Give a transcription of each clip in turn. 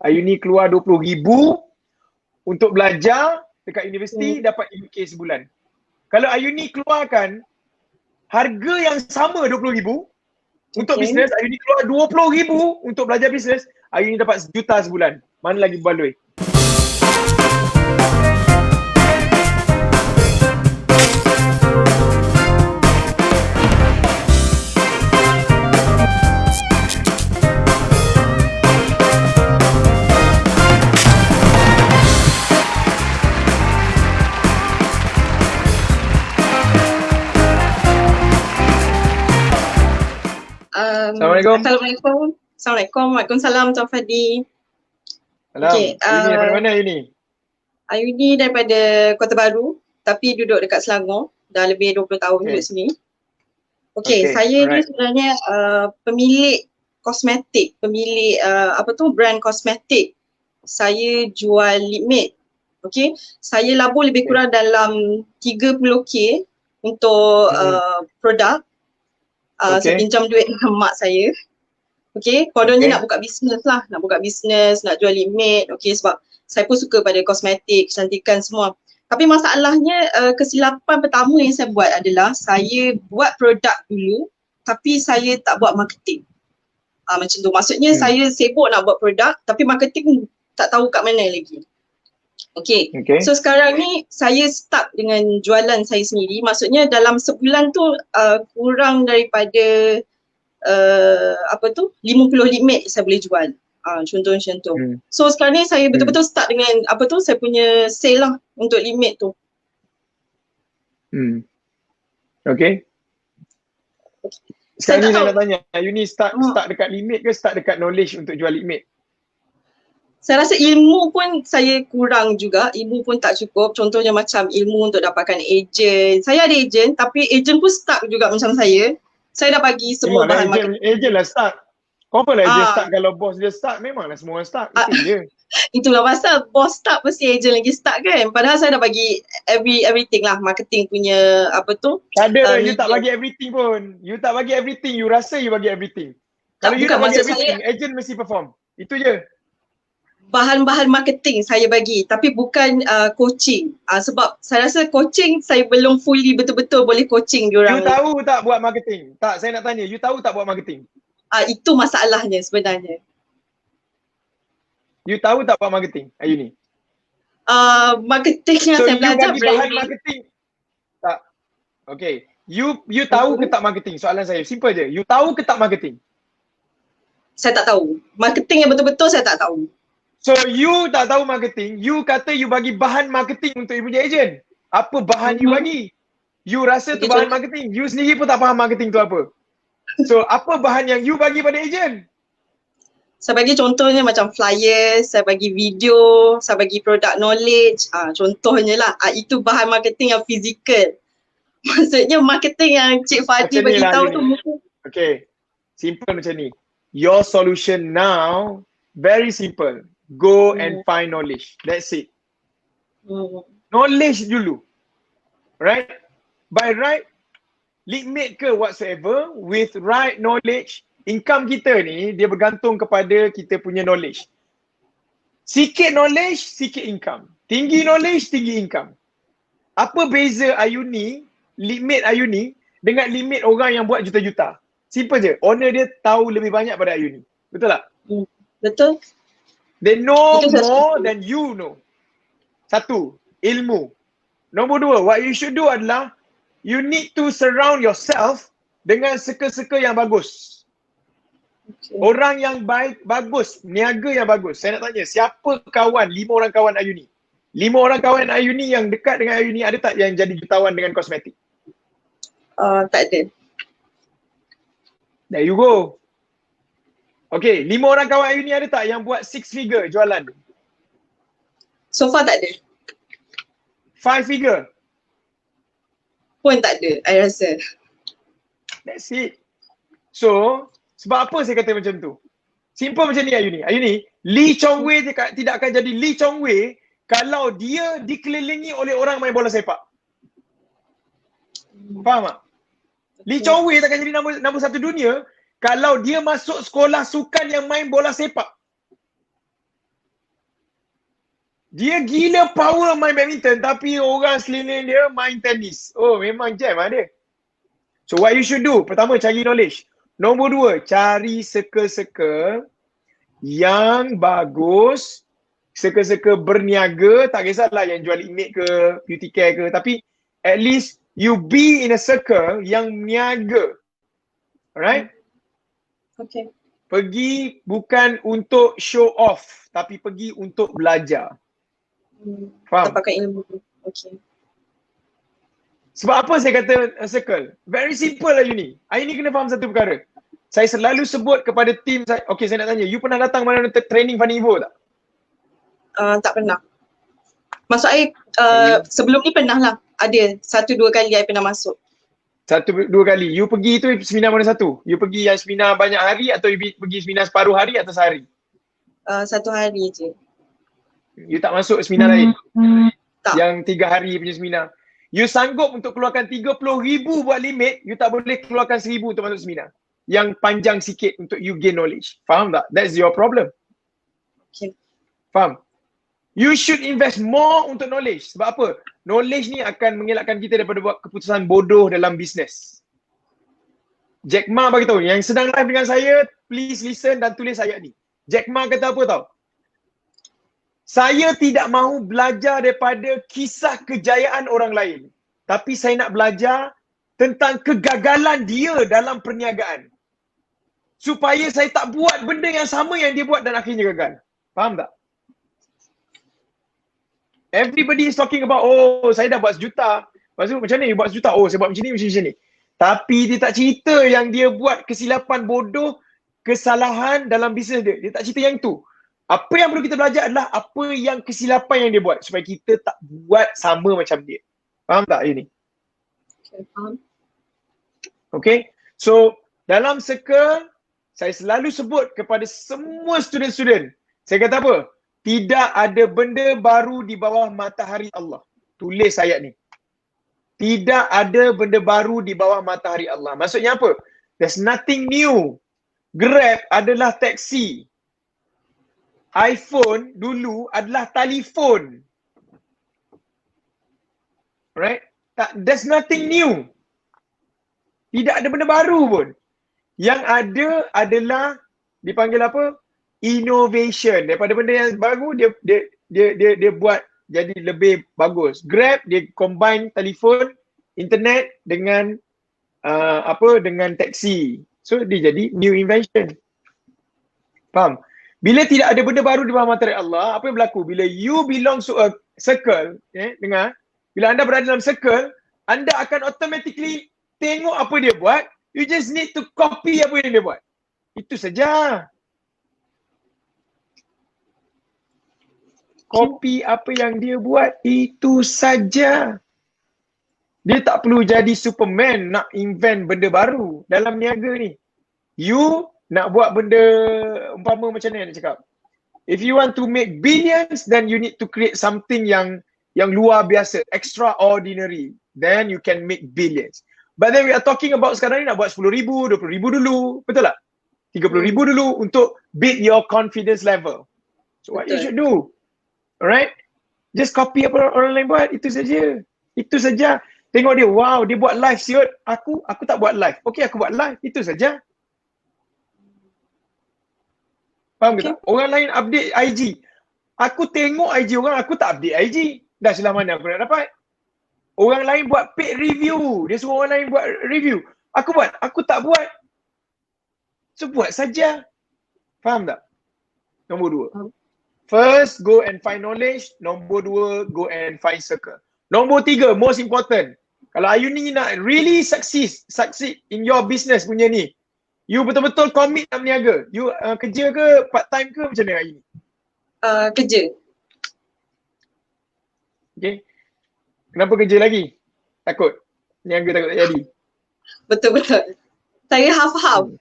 Ayuni keluar 20,000 untuk belajar dekat universiti, dapat 5K sebulan. Kalau Ayuni keluarkan harga yang sama 20,000 untuk bisnes, Ayuni keluar 20,000 untuk belajar bisnes, Ayuni dapat 1,000,000 sebulan. Mana lagi berbaloi? Assalamualaikum. Assalamualaikum. Waalaikumsalam Tuan Fadi. Salam. Ayuni daripada mana Ayuni? Ayuni daripada Kota Baru tapi duduk dekat Selangor. Dah lebih 20 tahun duduk sini. Saya ni sebenarnya pemilik kosmetik, pemilik brand kosmetik. Saya jual lip matte. Saya labur lebih kurang dalam 30K untuk produk. Saya pinjam duit dengan mak saya. Kononnya nak buka bisnes lah, nak jual lip matte, sebab saya pun suka pada kosmetik, kecantikan semua. Tapi masalahnya kesilapan pertama yang saya buat adalah saya buat produk dulu tapi saya tak buat marketing. Macam tu, maksudnya saya sibuk nak buat produk tapi marketing tak tahu kat mana lagi. So sekarang ni saya start dengan jualan saya sendiri. Maksudnya dalam sebulan tu kurang daripada 50 lip matte saya boleh jual. Contoh macam tu. So sekarang ni saya betul-betul start dengan saya punya sale lah untuk lip matte tu. Sekarang ni saya nak tanya, Ayuni start dekat lip matte ke start dekat knowledge untuk jual lip matte? Saya rasa ilmu pun saya kurang juga, ilmu pun tak cukup. Contohnya macam ilmu untuk dapatkan ejen. Saya ada ejen tapi ejen pun stuck juga macam saya. Saya dah bagi semua bahan marketing. Ejen lah stuck. Kau apalah ejen stuck kalau bos dia stuck, memanglah semua orang stuck. Itu je. Itulah pasal bos stuck mesti ejen lagi stuck kan. Padahal saya dah bagi everything lah, marketing punya Tak ada, you tak bagi everything pun. You tak bagi everything, you rasa you bagi everything. Kalau you tak bagi everything, ejen mesti perform. Itu je. Bahan-bahan marketing saya bagi tapi bukan coaching. Sebab saya rasa coaching saya belum fully betul-betul boleh coaching diorang. You tahu tak buat marketing? Tak, saya nak tanya, you tahu tak buat marketing? Itu masalahnya sebenarnya. You tahu tak buat marketing, Ayuni? Marketing yang saya belajar branding. So you bagi bahan marketing? Tak. You tahu ke tak marketing? Soalan saya, simple je. You tahu ke tak marketing? Saya tak tahu. Marketing yang betul-betul saya tak tahu. So you tak tahu marketing, you kata you bagi bahan marketing untuk you punya ejen. Apa bahan you bagi? You rasa tu bahan marketing, you sendiri pun tak faham marketing tu apa. So apa bahan yang you bagi pada ejen? Saya bagi contohnya macam flyer, saya bagi video, saya bagi product knowledge. Contohnya lah, itu bahan marketing yang fizikal. Maksudnya marketing yang Cik Fadi bagi tahu tu mungkin. Simple macam ni. Your solution now very simple. Go and find knowledge. That's it. Knowledge dulu. Right? By right, lip matte ke whatsoever, with right knowledge, income kita ni dia bergantung kepada kita punya knowledge. Sikit knowledge, sikit income. Tinggi knowledge, tinggi income. Apa beza Ayuni, lip matte Ayuni dengan lip matte orang yang buat juta-juta? Simple je. Owner dia tahu lebih banyak pada Ayuni. Betul tak? Betul. They know more than you know. Satu, ilmu. Nombor dua, what you should do adalah you need to surround yourself dengan circle-circle yang bagus. Orang yang baik, bagus, niaga yang bagus. Saya nak tanya, siapa kawan, 5 orang kawan Ayuni? 5 orang kawan Ayuni yang dekat dengan Ayuni ada tak yang jadi jutawan dengan kosmetik? Tak ada. There you go. 5 orang kawan Ayuni ada tak yang buat 6 figure jualan? So far tak ada. 5 figure? Pun tak ada, I rasa. That's it. So, sebab apa saya kata macam tu? Simple macam ni Ayuni. Ayuni, Lee Chong Wei tidak akan jadi Lee Chong Wei kalau dia dikelilingi oleh orang main bola sepak. Faham tak? Lee Chong Wei takkan jadi nombor 1 dunia kalau dia masuk sekolah sukan yang main bola sepak. Dia gila power main badminton tapi orang sekeliling dia main tenis. Oh, memang jam lah dia. So what you should do? Pertama, cari knowledge. Nombor 2, cari circle-circle yang bagus. Circle-circle berniaga. Tak kisahlah yang jual image ke, beauty care ke. Tapi at least you be in a circle yang niaga. Alright? Okay. Pergi bukan untuk show off, tapi pergi untuk belajar. Faham? Dapatkan ilmu. Okay. Sebab apa saya kata circle? Very simple lah you ni. Aini kena faham satu perkara. Saya selalu sebut kepada tim saya. Okay, saya nak tanya. You pernah datang mana training Fanny Evo tak? Tak pernah. Maksud saya sebelum ni pernah lah. Ada 1-2 kali saya pernah masuk. 1-2 kali. You pergi tu seminar mana satu? You pergi yang seminar banyak hari atau you pergi seminar separuh hari atau sehari? 1 hari je. You tak masuk seminar lain? Tak. Yang 3 hari punya seminar. You sanggup untuk keluarkan 30,000 buat limit, you tak boleh keluarkan 1,000 untuk masuk seminar. Yang panjang sikit untuk you gain knowledge. Faham tak? That's your problem. Okay. Faham? You should invest more untuk knowledge. Sebab apa? Knowledge ni akan mengelakkan kita daripada buat keputusan bodoh dalam bisnes. Jack Ma beritahu, yang sedang live dengan saya, please listen dan tulis ayat ni. Jack Ma kata apa tau? Saya tidak mahu belajar daripada kisah kejayaan orang lain. Tapi saya nak belajar tentang kegagalan dia dalam perniagaan. Supaya saya tak buat benda yang sama yang dia buat dan akhirnya gagal. Faham tak? Everybody is talking about, oh saya dah buat 1 juta. Lepas tu macam ni, you buat 1 juta. Oh saya buat macam ni. Tapi dia tak cerita yang dia buat kesilapan bodoh, kesalahan dalam bisnes dia. Dia tak cerita yang tu. Apa yang perlu kita belajar adalah apa yang kesilapan yang dia buat supaya kita tak buat sama macam dia. Faham tak ini? Okay, faham. Okay. So dalam circle, saya selalu sebut kepada semua student-student. Saya kata apa? Tidak ada benda baru di bawah matahari Allah. Tulis ayat ni. Tidak ada benda baru di bawah matahari Allah. Maksudnya apa? There's nothing new. Grab adalah taksi. iPhone dulu adalah telefon. Right? There's nothing new. Tidak ada benda baru pun. Yang ada adalah dipanggil apa? Innovation. Daripada benda yang baru dia buat jadi lebih bagus. Grab dia combine telefon, internet dengan dengan taksi. So dia jadi new invention. Faham? Bila tidak ada benda baru di bawah matahari Allah, apa yang berlaku? Bila you belong to a circle, dengar, bila anda berada dalam circle, anda akan automatically tengok apa dia buat, you just need to copy apa yang dia buat. Itu saja. Copy apa yang dia buat, itu saja. Dia tak perlu jadi Superman nak invent benda baru dalam niaga ni. You nak buat benda umpama macam ni nak cakap. If you want to make billions, then you need to create something yang luar biasa, extraordinary. Then you can make billions. But then we are talking about sekarang ni nak buat 10,000, 20,000 dulu. Betul tak? 30,000 dulu untuk build your confidence level. So what you should do? Alright? Just copy apa orang lain buat. Itu saja. Itu saja. Tengok dia, wow, dia buat live siot. Aku tak buat live. Okay, aku buat live. Itu saja. Faham ke tak? Orang lain update IG. Aku tengok IG orang, aku tak update IG. Dah selah mana aku nak dapat. Orang lain buat paid review. Dia suruh orang lain buat review. Aku buat, aku tak buat. So buat saja. Faham tak? Nombor 2. First, go and find knowledge. Nombor 2, go and find circle. Nombor 3, most important. Kalau you ni nak really succeed in your business punya ni, you betul-betul commit dalam niaga. You kerja ke, part time ke, macam mana hari ni? Kerja. Okay. Kenapa kerja lagi? Takut? Niaga takut tak jadi? Betul-betul. Saya half-half.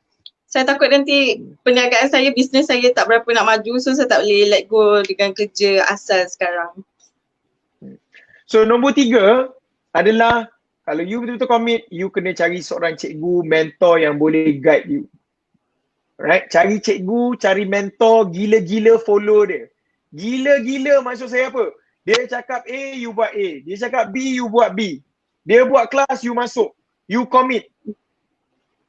Saya takut nanti perniagaan saya, bisnes saya tak berapa nak maju, so saya tak boleh let go dengan kerja asal sekarang. So nombor 3 adalah kalau you betul-betul commit, you kena cari seorang cikgu, mentor yang boleh guide you. Right? Cari cikgu, cari mentor, gila-gila follow dia. Gila-gila maksud saya apa? Dia cakap A, you buat A. Dia cakap B, you buat B. Dia buat kelas, you masuk. You commit.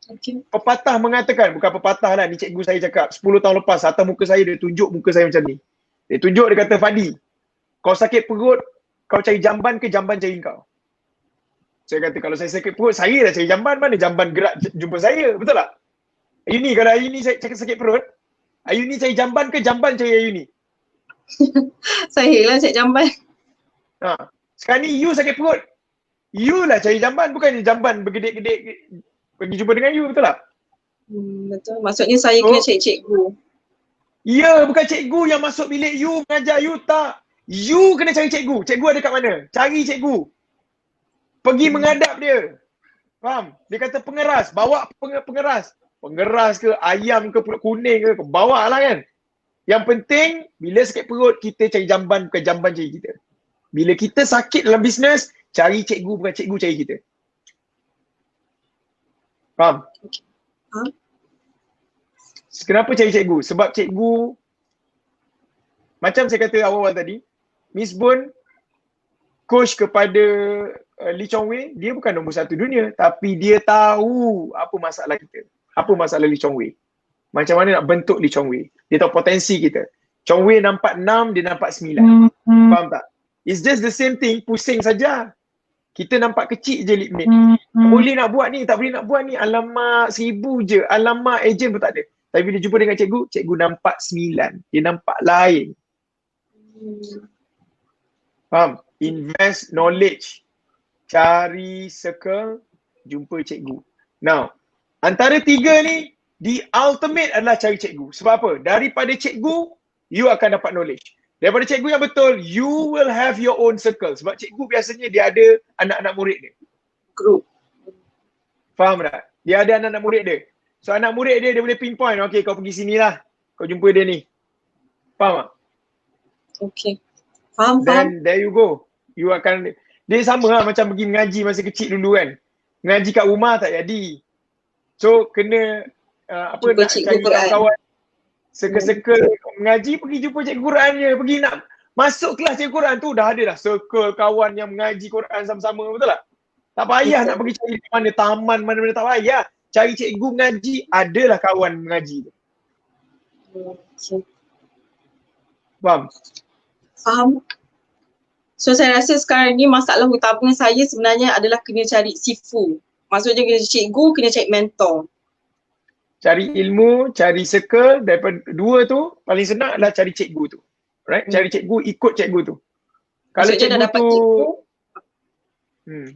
Okay. Pepatah mengatakan, bukan pepatah lah, ni cikgu saya cakap 10 tahun lepas, atas muka saya dia tunjuk muka saya macam ni. Dia tunjuk, dia kata, Fadi, kau sakit perut, kau cari jamban ke jamban cari kau? Saya kata, kalau saya sakit perut, saya dah cari jamban, mana jamban gerak jumpa saya, betul tak? Ayuni, kalau Ayuni saya sakit perut, Ayuni cari jamban ke jamban cari Ayuni? Saya lah cari jamban. Sekarang ni you sakit perut, you lah cari jamban, bukan jamban bergedek-gedek pergi jumpa dengan you, betul tak? Betul. Maksudnya saya kena cari cikgu. Ya, bukan cikgu yang masuk bilik you mengajar you, tak. You kena cari cikgu. Cikgu ada kat mana? Cari cikgu. Pergi menghadap dia. Faham? Dia kata pengeras. Bawa pengeras. Pengeras ke, ayam ke, pulut kuning ke, bawa lah kan. Yang penting, bila sakit perut, kita cari jamban, bukan jamban cari kita. Bila kita sakit dalam bisnes, cari cikgu, bukan cikgu cari kita. Faham? Kenapa cari cikgu? Sebab cikgu, macam saya kata awal-awal tadi, Miss Boon coach kepada Lee Chong Wei, dia bukan nombor 1 dunia, tapi dia tahu apa masalah kita. Apa masalah Lee Chong Wei. Macam mana nak bentuk Lee Chong Wei. Dia tahu potensi kita. Chong Wei nampak 6, dia nampak 9. Faham tak? It's just the same thing, pusing saja. Kita nampak kecil je lead mate. Tak boleh nak buat ni, tak boleh nak buat ni. Alamak, 1000 je. Alamak, ejen pun tak ada. Tapi bila jumpa dengan cikgu, cikgu nampak 9. Dia nampak lain. Faham? Invest knowledge. Cari circle, jumpa cikgu. Now, antara 3 ni, the ultimate adalah cari cikgu. Sebab apa? Daripada cikgu, you akan dapat knowledge. Daripada cikgu yang betul, you will have your own circle. Sebab cikgu biasanya dia ada anak-anak murid dia. Group. Faham tak? Dia ada anak-anak murid dia. So anak murid dia boleh pinpoint. Okay, kau pergi sini lah. Kau jumpa dia ni. Faham tak? Okay. Faham. Then there you go. You akan, dia sama lah macam pergi mengaji masa kecil dulu kan. Mengaji kat rumah tak jadi. So kena nak cari kawan-kawan. Circle-circle mengaji, pergi jumpa cikgu Quran je. Pergi nak masuk kelas cikgu Quran tu dah ada dah circle kawan yang mengaji Quran sama-sama, betul tak? Tak payah nak pergi cari mana taman, mana-mana, tak payah. Cari cikgu mengaji, adalah kawan mengaji tu. Faham? Faham. So saya rasa sekarang ni masalah utama saya sebenarnya adalah kena cari sifu. Maksudnya kena cari cikgu, kena cari mentor. Cari ilmu, cari circle, daripada 2 tu paling senang adalah cari cikgu tu. Right? Cari cikgu, ikut cikgu tu. Kalau maksudnya cikgu dah dapat tu cikgu,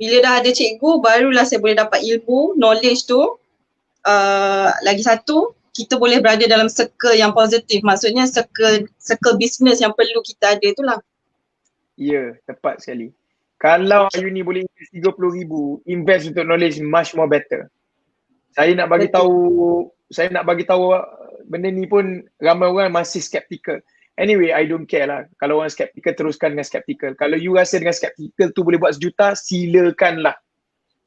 bila dah ada cikgu, barulah saya boleh dapat ilmu, knowledge tu. Lagi satu, kita boleh berada dalam circle yang positif. Maksudnya circle business yang perlu kita ada tu lah. Ya, tepat sekali. Kalau Ayuni boleh invest 30,000, invest untuk knowledge much more better. Saya nak bagi tahu benda ni pun ramai orang masih skeptical. Anyway, I don't care lah. Kalau orang skeptical, teruskan dengan skeptical. Kalau you rasa dengan skeptical tu boleh buat 1 juta, silakanlah.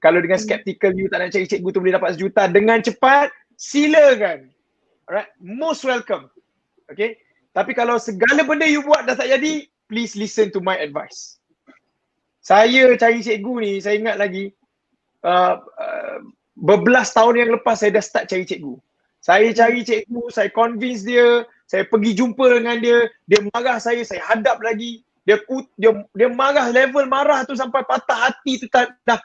Kalau dengan skeptical you tak nak cari cikgu tu boleh dapat 1 juta dengan cepat, silakan. Alright, most welcome. Okay. Tapi kalau segala benda you buat dah tak jadi, please listen to my advice. Saya cari cikgu ni, saya ingat lagi berbelas tahun yang lepas saya dah start cari cikgu. Saya cari cikgu, saya convince dia, saya pergi jumpa dengan dia, dia marah saya hadap lagi. Dia marah, level marah tu sampai patah hati tu dah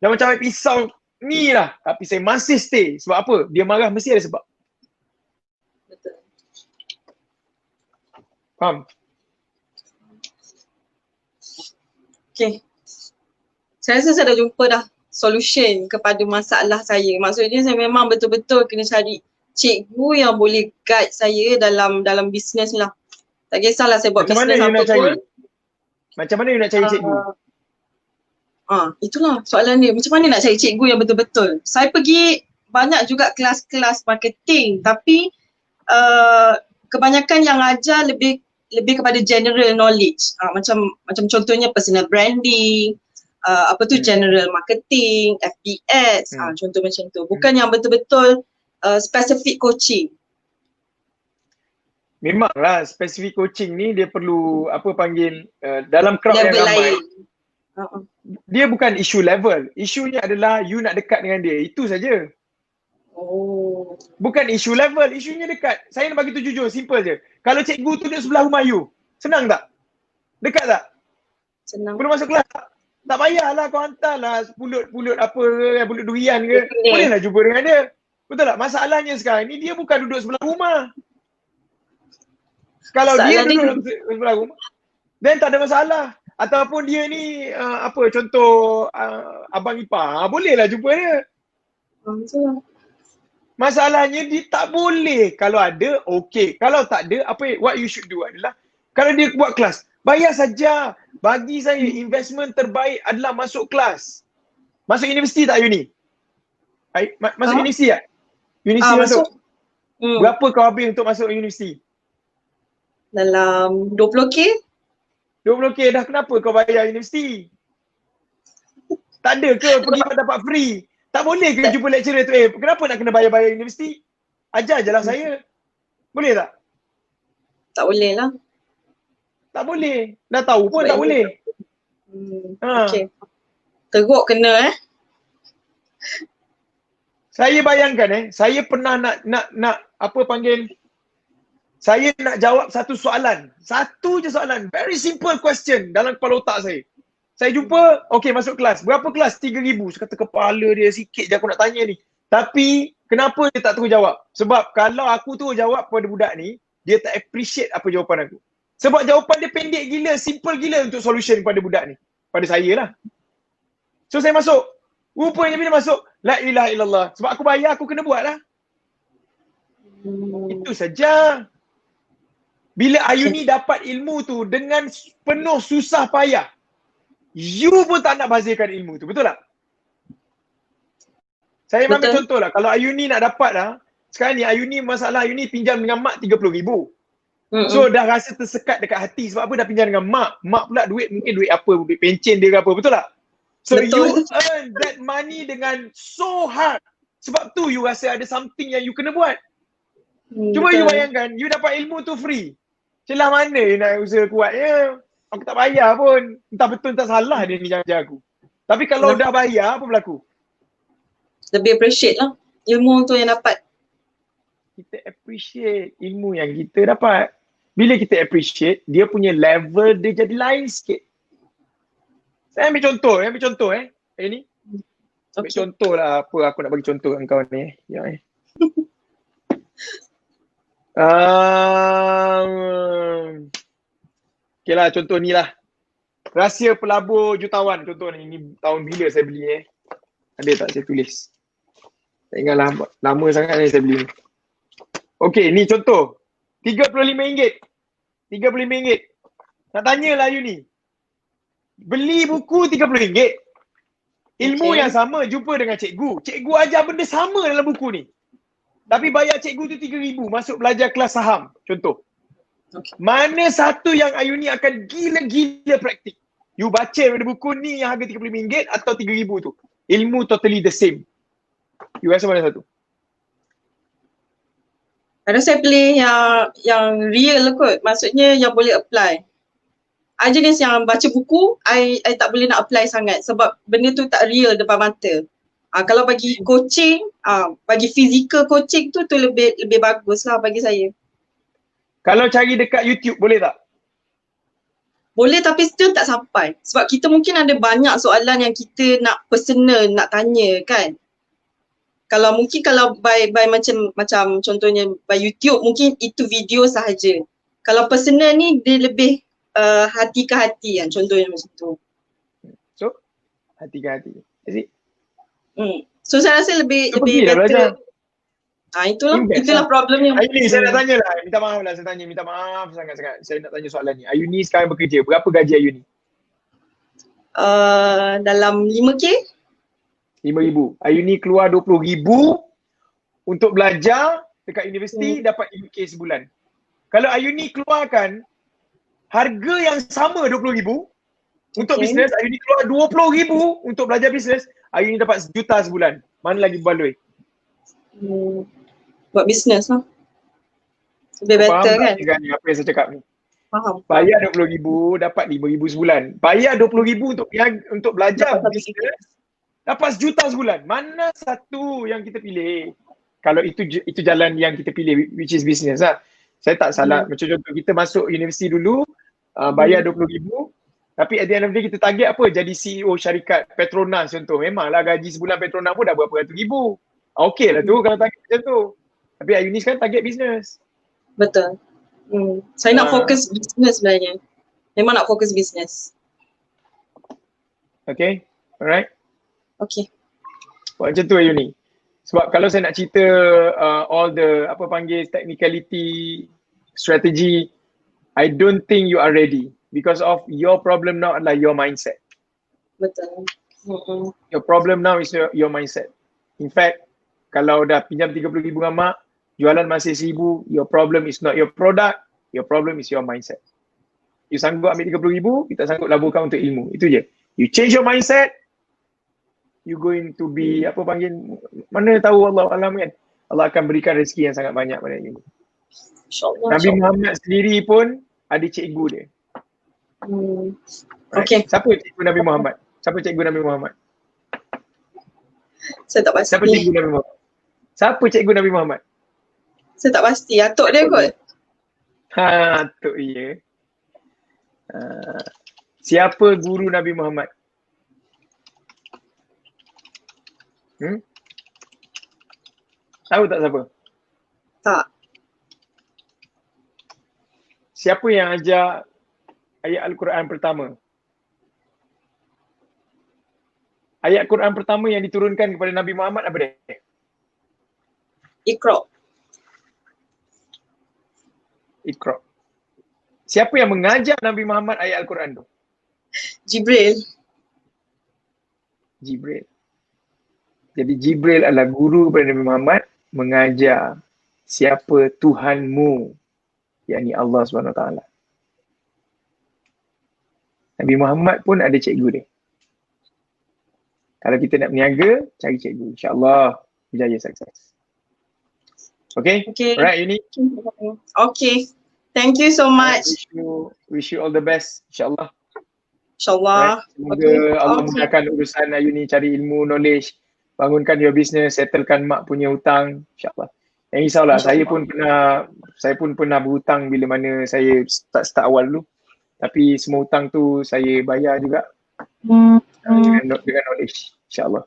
macam pisau ni lah. Tapi saya masih stay. Sebab apa? Dia marah mesti ada sebab. Betul. Faham? Okay. Saya rasa saya dah jumpa dah solution kepada masalah saya. Maksudnya saya memang betul-betul kena cari cikgu yang boleh guide saya dalam bisnes lah. Tak kisahlah saya buat bisnes apa pun. Macam mana you nak cari cikgu? Itulah soalan dia. Macam mana nak cari cikgu yang betul-betul? Saya pergi banyak juga kelas-kelas marketing, tapi kebanyakan yang ajar lebih kepada general knowledge. Macam contohnya personal branding, general marketing, FBS, contoh macam tu. Bukan yang betul-betul specific coaching. Memanglah spesifik coaching ni dia perlu apa panggil dalam crowd Level yang ramai. lain. Dia bukan isu level. Isunya adalah you nak dekat dengan dia. Itu saja. Oh. Bukan isu level, isunya dekat. Saya nak bagi tu jujur, simple je. Kalau cikgu tu duduk sebelah rumah you, senang tak? Dekat tak? Senang. Belum masuk kelas tak? Tak payahlah kau hantarlah pulut apa ke, pulut durian ke. Bolehlah jumpa dengan dia. Betul tak? Masalahnya sekarang ni dia bukan duduk sebelah rumah. Kalau dia duduk sebelah rumah, then tak ada masalah. Ataupun dia ni contoh abang ipar, bolehlah jumpa dia. Masalahnya dia tak boleh. Kalau ada, okey. Kalau tak ada, what you should do adalah kalau dia buat kelas, bayar saja. Bagi saya investment terbaik adalah masuk kelas. Masuk universiti tak Uni? Masuk universiti tak? Universiti masuk. Berapa kau habis untuk masuk universiti? Dalam 20k. 20k dah, kenapa kau bayar universiti? Tak ada ke pergi dapat free? Tak boleh ke jumpa lecturer tu, kenapa nak kena bayar-bayar universiti? Ajar je lah saya. Boleh tak? Tak boleh lah. Tak boleh. Dah tahu pun tak boleh. Okay. Teruk kena Saya bayangkan saya pernah nak apa panggil, saya nak jawab satu soalan. Satu je soalan. Very simple question dalam kepala otak saya. Saya jumpa, okey masuk kelas. Berapa kelas? 3,000. Saya kata kepala dia sikit je aku nak tanya ni. Tapi kenapa dia tak terus jawab? Sebab kalau aku terus jawab pada budak ni, dia tak appreciate apa jawapan aku. Sebab jawapan dia pendek gila, simple gila untuk solution pada budak ni. Pada saya lah. So saya masuk. Rupanya bila masuk, la ilaha illallah. Sebab aku bayar, aku kena buat lah. Itu saja. Bila Ayuni dapat ilmu tu dengan penuh susah payah, you pun tak nak bazirkan ilmu tu. Betul tak? Saya ambil contoh lah. Kalau Ayuni nak dapat lah, sekarang ni Ayuni masalah Ayuni pinjam dengan mak 30,000. So dah rasa tersekat dekat hati. Sebab apa dah pinjam dengan mak. Mak pula duit mungkin duit apa, duit pencen dia ke apa. Betul tak? So you earn that money dengan so hard. Sebab tu you rasa ada something yang you kena buat. Cuba you bayangkan, you dapat ilmu tu free. Celah mana you nak usaha kuatnya? Aku tak bayar pun. Entah betul entah salah dia ni jangan aku. Tapi kalau dah bayar, apa berlaku? Lebih appreciate lah ilmu tu yang dapat. Kita appreciate ilmu yang kita dapat. Bila kita appreciate, dia punya level dia jadi lain sikit. Saya ambil contoh ni. Ambil contoh lah apa aku nak bagi contoh dengan kawan ni. Okay lah, contoh ni lah. Rahsia pelabur jutawan contoh ni. Ni tahun bila saya beli Ada tak saya tulis? Tak ingat lah, lama sangat ni saya beli ni. Okay, ni contoh. RM35. RM35. Nak tanyalah you ni. Beli buku RM30. Ilmu yang sama jumpa dengan cikgu. Cikgu ajar benda sama dalam buku ni. Tapi bayar cikgu tu RM3,000 masuk belajar kelas saham. Contoh. Mana satu yang Ayuni akan gila-gila praktik? You baca daripada buku ni yang harga RM35 atau RM3,000 tu? Ilmu totally the same. You rasa mana satu? Ada saya pilih yang real kot. Maksudnya yang boleh apply. I jenis yang baca buku, I tak boleh nak apply sangat sebab benda tu tak real depan mata. Kalau bagi coaching, bagi physical coaching tu lebih bagus lah bagi saya. Kalau cari dekat YouTube boleh tak? Boleh tapi still tak sampai. Sebab kita mungkin ada banyak soalan yang kita nak personal, nak tanya kan. Kalau by macam contohnya by YouTube, mungkin itu video sahaja. Kalau personal ni dia lebih hati ke hati kan, contohnya macam tu. So, hati ke hati. Is it? So saya rasa lebih better. Itulah problemnya. Ayuni, saya nak tanya lah. Minta maaf sangat-sangat. Saya nak tanya soalan ni. Ayuni sekarang bekerja. Berapa gaji Ayuni? Dalam 5K. 5,000. Ayuni keluar 20,000 untuk belajar dekat universiti, dapat 5K sebulan. Kalau Ayuni keluarkan harga yang sama 20,000 untuk bisnes, Ayuni keluar 20,000 untuk belajar bisnes, Ayuni dapat 1 juta sebulan. Mana lagi baloi? Buat bisnes lah. Lebih better kan? Faham apa yang saya cakap ni? Faham. Bayar RM20,000 dapat RM5,000 sebulan. Bayar RM20,000 untuk belajar Dapat bisnes, dapat RM1,000,000 sebulan. Mana satu yang kita pilih? Kalau itu jalan yang kita pilih, which is business lah. Saya tak salah. Macam contoh kita masuk universiti dulu, bayar RM20,000, tapi at the end of the day kita target apa? Jadi CEO syarikat Petronas contoh. Memanglah gaji sebulan Petronas pun dah berapa ratus ribu. Okey lah tu kalau target macam tu. Tapi Ayuni sekarang target business. Betul. Saya nak fokus bisnes sebenarnya. Memang nak fokus bisnes. Okay, alright. Okay. Buat macam tu Ayuni. Sebab kalau saya nak cerita all the technicality, strategy, I don't think you are ready because of your problem now adalah your mindset. Betul. Your problem now is your mindset. In fact, kalau dah pinjam RM30,000 dengan mak, jualan masih RM1,000, your problem is not your product, your problem is your mindset. You sanggup ambil RM30,000, kita sanggup laburkan untuk ilmu. Itu je. You change your mindset, you going to be, mana tahu Allah alam kan, Allah akan berikan rezeki yang sangat banyak pada you. InsyaAllah. Nabi Muhammad sendiri pun ada cikgu dia. Okay. Siapa cikgu Nabi Muhammad? Siapa cikgu Nabi Muhammad? Saya tak pasti. Siapa cikgu Nabi Muhammad? Siapa cikgu Nabi Muhammad? Saya tak pasti. Atuk dia kot. Atuk ya. Siapa guru Nabi Muhammad? Tahu tak siapa? Tak. Siapa yang ajar ayat Al-Quran pertama? Ayat Quran pertama yang diturunkan kepada Nabi Muhammad apa dia? Iqra. Iqra. Siapa yang mengajar Nabi Muhammad ayat Al-Quran tu? Jibril. Jibril. Jadi Jibril adalah guru kepada Nabi Muhammad mengajar siapa Tuhanmu, yakni Allah SWT. Nabi Muhammad pun ada cikgu dia. Kalau kita nak berniaga, cari cikgu. InsyaAllah berjaya sukses. Okay? Alright, Yuni. Okay. Thank you so much. Wish you all the best. InsyaAllah. InsyaAllah. Semoga Allah mudahkan urusan Ayuni cari ilmu, knowledge, bangunkan your business, settlekan mak punya hutang, insyaAllah. Yang risaulah, saya pun pernah berhutang bila mana saya start awal dulu. Tapi semua hutang tu saya bayar juga dengan knowledge, insyaAllah.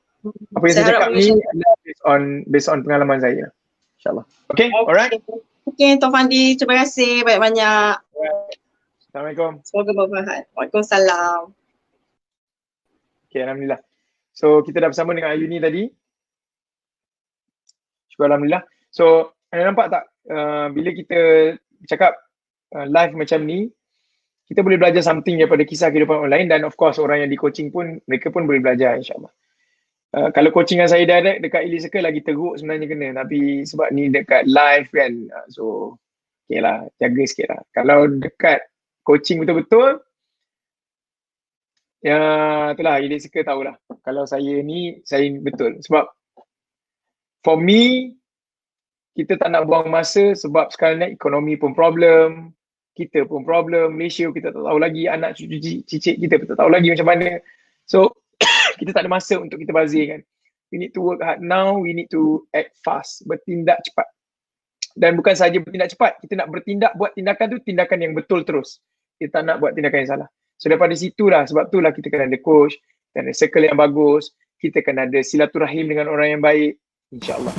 Apa yang saya cakap ni adalah based on pengalaman saya, insyaAllah. Okay, alright? Okay, Tuan Fandi, terima kasih banyak-banyak. Assalamualaikum. Semoga bermanfaat. Waalaikumsalam. Okay, Alhamdulillah. So, kita dah bersama dengan Ayuni tadi. Syukur Alhamdulillah. So, anda nampak tak bila kita cakap live macam ni, kita boleh belajar something daripada kisah kehidupan online dan of course orang yang di coaching pun, mereka pun boleh belajar insyaAllah. Kalau coachingan saya direct dekat Elite Circle lagi teruk sebenarnya kena, tapi sebab ni dekat live kan, so okay lah, jaga sikit lah. Kalau dekat coaching betul-betul, ya itulah Elite Circle tahulah. Kalau saya ni, saya betul. Sebab for me, kita tak nak buang masa sebab sekarang ni ekonomi pun problem, kita pun problem, Malaysia kita tak tahu lagi, anak cucu cicit kita pun tak tahu lagi macam mana. So, kita tak ada masa untuk kita bazirkan. We need to work hard now, we need to act fast, bertindak cepat. Dan bukan sahaja bertindak cepat, kita nak bertindak, buat tindakan tu tindakan yang betul terus. Kita tak nak buat tindakan yang salah. So daripada situlah, sebab itulah kita kena ada coach, kita ada circle yang bagus, kita kena ada silaturahim dengan orang yang baik, insyaAllah.